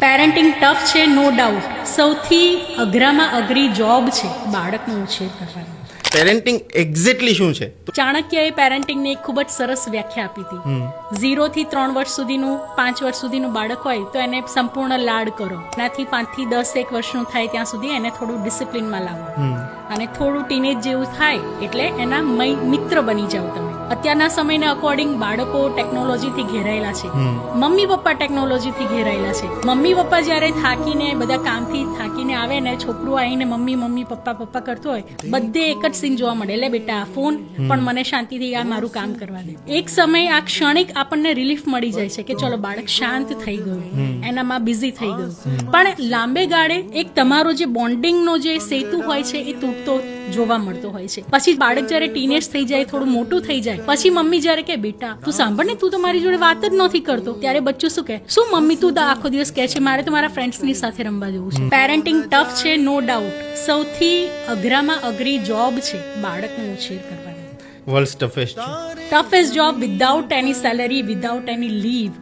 Parenting tough છે, no doubt. સૌથી અઘરામાં અઘરી જોબ છે બાળકનો ઉછેર કરવાનો. પેરેન્ટિંગ એક્ઝેક્ટલી શું છે? ચાણક્યએ પેરેન્ટિંગની એક ખૂબ જ સરસ વ્યાખ્યા આપી હતી. 0 થી 3 વર્ષ સુધીનું 5 વર્ષ સુધીનું બાળક હોય તો એને સંપૂર્ણ લાડ કરો. એનાથી 5 થી 10 એક વર્ષનું થાય ત્યાં સુધી એને થોડું ડિસિપ્લિનમાં લાવો અને થોડું ટીનેજ જેવું થાય એટલે એના મિત્ર બની જાવ તમે. અત્યારના સમયને અકોર્ડિંગ બાળકો ટેકનોલોજીથી ઘેરાયેલા છે, મમ્મી પપ્પા ટેકનોલોજીથી ઘેરાયેલા છે. મમ્મી પપ્પા જ્યારે થાકીને બધા કામથી થાકીને આવે ને છોકરું આવીને મમ્મી મમ્મી પપ્પા પપ્પા કરતો હોય, બધે એક જ સીન જોવા મળે, એટલે બેટા ફોન પણ મને શાંતિથી આ મારું કામ કરવા દે. એક સમય આ ક્ષણિક આપણને રિલીફ મળી જાય છે કે ચલો બાળક શાંત થઈ ગયું, એનામાં બિઝી થઈ ગયું. પણ લાંબે ગાળે એક તમારો જે બોન્ડિંગનો જે સેતુ હોય છે એ તૂટતો જોવા મળતો હોય છે. પછી બાળક જ્યારે ટીનેજ થઈ જાય, થોડું મોટું થઈ જાય, પછી મમ્મી જ્યારે કે બેટા તું સાંભળ ને, તું તો મારી જોડે વાત જ નથી કરતો, ત્યારે બચ્ચું શું કહે, શું મમ્મી તું તો આખો દિવસ કહે છે મારે તો મારા ફ્રેન્ડ્સની સાથે રમવા જવું છે. પેરેન્ટિંગ ટફ છે, નો ડાઉટ. સૌથી અઘરામાં અઘરી જોબ છે બાળકનો ઉછેર કરવાનો. World's toughest toughest job, without any salary, without any leave.